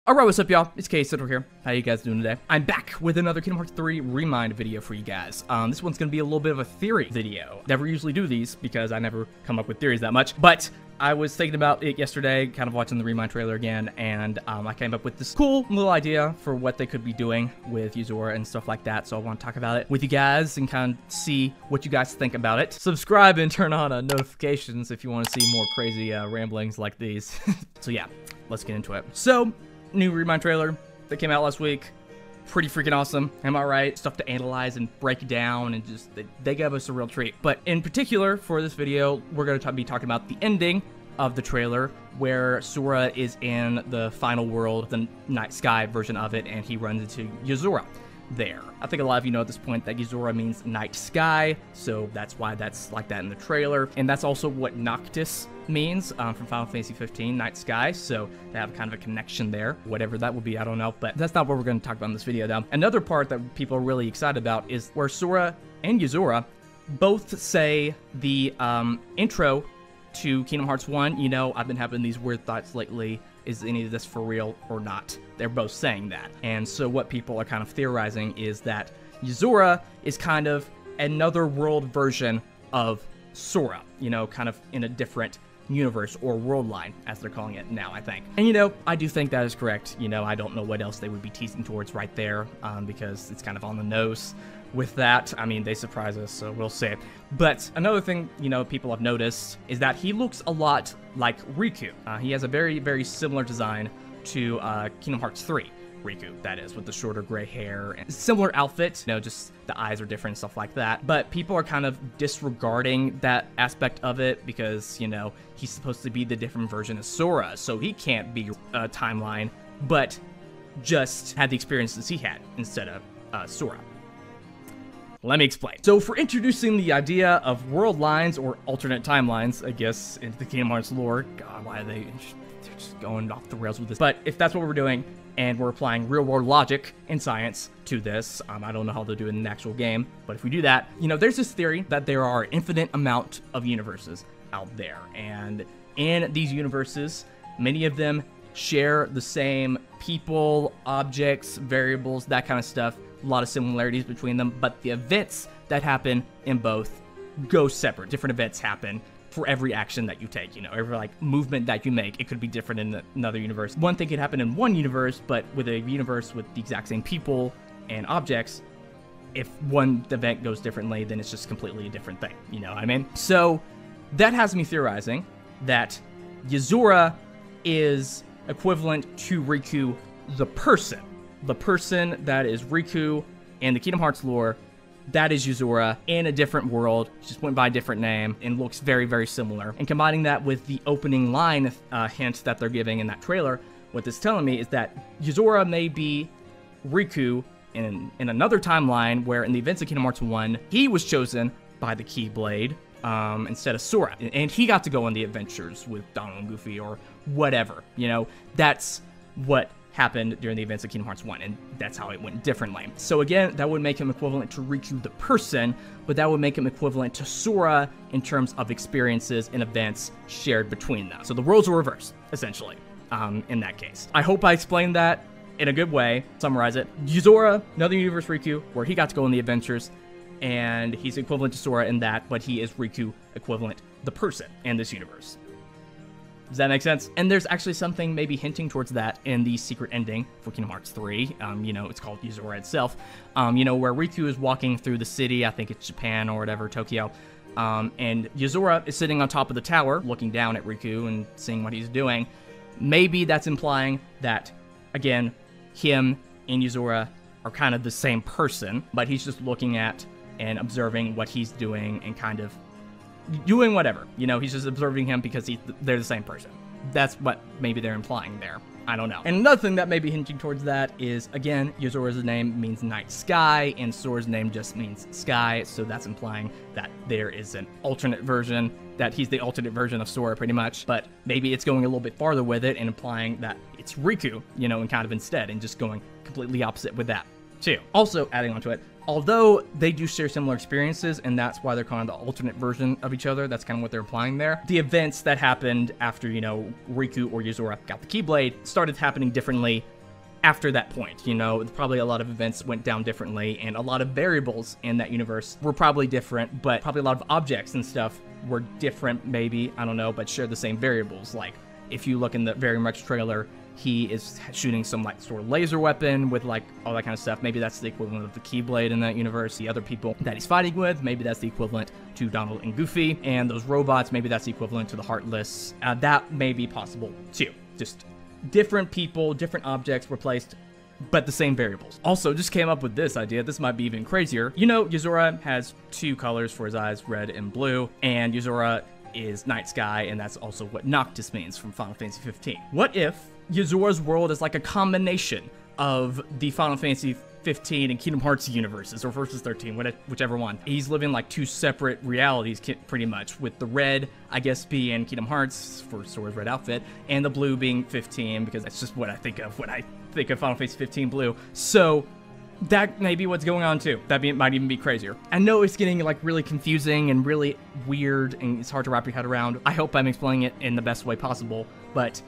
Alright, what's up, y'all? It's K-Siddle here. How you guys doing today? I'm back with another Kingdom Hearts 3 Remind video for you guys. This one's gonna be a little bit of a theory video. Never usually do these because I never come up with theories that much, but I was thinking about it yesterday, kind of watching the Remind trailer again, and I came up with this cool little idea for what they could be doing with Yuzora and stuff like that, so I want to talk about it with you guys and kind of see what you guys think about it. Subscribe and turn on notifications if you want to see more crazy ramblings like these. So yeah, let's get into it. So, new Remind trailer that came out last week. Pretty freaking awesome, am I right? Stuff to analyze and break down, and just, they gave us a real treat. But in particular, for this video, we're going to be talking about the ending of the trailer, where Sora is in the final world, the Night Sky version of it, and he runs into Yuzora there. I think a lot of you know at this point that Yuzora means Night Sky, so that's why that's like that in the trailer. And that's also what Noctis means from Final Fantasy 15, Night Sky, so they have kind of a connection there. Whatever that will be, I don't know, but that's not what we're going to talk about in this video, though. Another part that people are really excited about is where Sora and Yuzora both say the intro to Kingdom Hearts 1, you know, I've been having these weird thoughts lately, is any of this for real or not? They're both saying that. And so what people are kind of theorizing is that Yuzora is kind of another world version of Sora, you know, kind of in a different universe or world line, as they're calling it now, I think. And, you know, I do think that is correct. You know, I don't know what else they would be teasing towards right there, because it's kind of on the nose with that. I mean, they surprise us, so we'll see. But another thing, you know, people have noticed is that he looks a lot like Riku. He has a very, very similar design to Kingdom Hearts 3. Riku, that is, with the shorter gray hair and similar outfit, you know, just the eyes are different and stuff like that. But people are kind of disregarding that aspect of it because, you know, he's supposed to be the different version of Sora, so he can't be a timeline, but just had the experiences he had instead of Sora. Let me explain. So for introducing the idea of world lines or alternate timelines, I guess, into the Kingdom Hearts lore, God, why are they're just going off the rails with this? But if that's what we're doing, and we're applying real-world logic and science to this, I don't know how they'll do it in the actual game, but if we do that, you know, there's this theory that there are an infinite amount of universes out there, and in these universes, many of them share the same people, objects, variables, that kind of stuff, a lot of similarities between them, but the events that happen in both go separate. Different events happen for every action that you take, you know, every like movement that you make, it could be different in another universe. One thing could happen in one universe, but with a universe with the exact same people and objects, if one event goes differently, then it's just completely a different thing, you know what I mean? So that has me theorizing that Yuzora is equivalent to Riku, the person that is Riku in the Kingdom Hearts lore. That is Yuzora in a different world, just went by a different name, and looks very, very similar. And combining that with the opening line hint that they're giving in that trailer, what this is telling me is that Yuzora may be Riku in another timeline where in the events of Kingdom Hearts 1, he was chosen by the Keyblade instead of Sora. And he got to go on the adventures with Donald and Goofy or whatever, you know? That's what happened during the events of Kingdom Hearts 1, and that's how it went differently. So again, that would make him equivalent to Riku the person, but that would make him equivalent to Sora in terms of experiences and events shared between them. So the roles are reversed, essentially, in that case. I hope I explained that in a good way. Summarize it. Yuzora, another universe Riku, where he got to go on the adventures, and he's equivalent to Sora in that, but he is Riku equivalent, the person in this universe. Does that make sense? And there's actually something maybe hinting towards that in the secret ending for Kingdom Hearts 3. You know, it's called Yuzora itself. You know, where Riku is walking through the city, I think it's Japan or whatever, Tokyo. And Yuzora is sitting on top of the tower, looking down at Riku and seeing what he's doing. Maybe that's implying that, again, him and Yuzora are kind of the same person, but he's just looking at and observing what he's doing and kind of doing whatever, you know, he's just observing him because they're the same person. That's what maybe they're implying there. I don't know. And another thing that may be hinting towards that is, again, Yuzora's name means Night Sky, and Sora's name just means Sky, so that's implying that there is an alternate version, that he's the alternate version of Sora, pretty much. But maybe it's going a little bit farther with it and implying that it's Riku, you know, and kind of instead, and just going completely opposite with that, too. Also, adding onto it, although they do share similar experiences, and that's why they're kind of the alternate version of each other, that's kind of what they're implying there, the events that happened after, you know, Riku or Yuzora got the Keyblade started happening differently after that point. You know, probably a lot of events went down differently, and a lot of variables in that universe were probably different, but probably a lot of objects and stuff were different, maybe, I don't know, but share the same variables. Like, if you look in the Very Much trailer, he is shooting some, like, sort of laser weapon with, like, all that kind of stuff. Maybe that's the equivalent of the Keyblade in that universe. The other people that he's fighting with, maybe that's the equivalent to Donald and Goofy. And those robots, maybe that's the equivalent to the Heartless. That may be possible, too. Just different people, different objects replaced, but the same variables. Also, just came up with this idea. This might be even crazier. You know, Yozora has two colors for his eyes, red and blue, and Yozora is Night Sky, and that's also what Noctis means from Final Fantasy 15. What if Yozora's world is like a combination of the Final Fantasy 15 and Kingdom Hearts universes, or versus 13, whichever one. He's living like two separate realities, pretty much, with the red, I guess, being Kingdom Hearts for Sora's red outfit, and the blue being 15, because that's just what I think of when I think of Final Fantasy 15 blue. So that may be what's going on too. That might even be crazier. I know it's getting like really confusing and really weird, and it's hard to wrap your head around. I hope I'm explaining it in the best way possible, but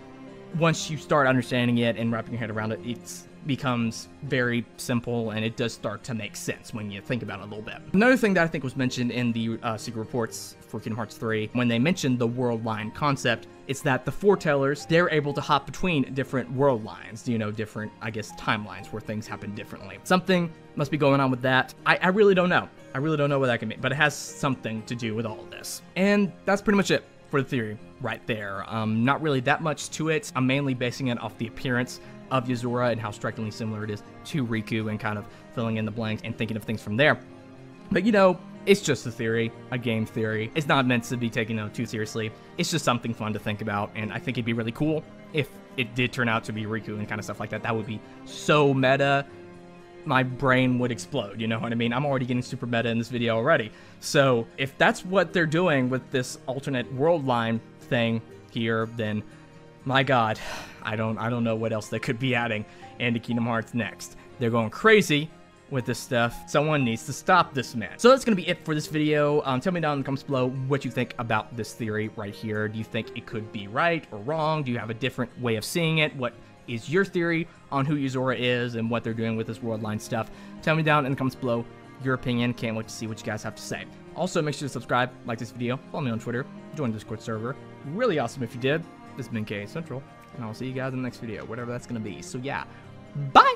once you start understanding it and wrapping your head around it, it becomes very simple, and it does start to make sense when you think about it a little bit. Another thing that I think was mentioned in the secret reports for Kingdom Hearts 3, when they mentioned the world line concept, it's that the foretellers, they're able to hop between different world lines, you know, different, I guess, timelines where things happen differently. Something must be going on with that. I really don't know. I really don't know what that can mean, but it has something to do with all of this. And that's pretty much it for the theory right there. Not really that much to it. I'm mainly basing it off the appearance of Yozora and how strikingly similar it is to Riku, and kind of filling in the blanks and thinking of things from there. But you know, it's just a theory, a game theory. It's not meant to be taken too seriously. It's just something fun to think about, and I think it'd be really cool if it did turn out to be Riku and kind of stuff like that. That would be so meta. My brain would explode, you know what I mean? I'm already getting super meta in this video already. So if that's what they're doing with this alternate world line thing here, then my god, I don't know what else they could be adding into Kingdom Hearts next. They're going crazy with this stuff. Someone needs to stop this man. So that's gonna be it for this video. Tell me down in the comments below what you think about this theory right here. Do you think it could be right or wrong? Do you have a different way of seeing it? What is your theory on who Yozora is and what they're doing with this world line stuff? Tell me down in the comments below your opinion. Can't wait to see what you guys have to say. Also, make sure to subscribe, like this video, follow me on Twitter, join the Discord server. Really awesome if you did. This has been KA Central, and I'll see you guys in the next video, whatever that's gonna be. So yeah, bye!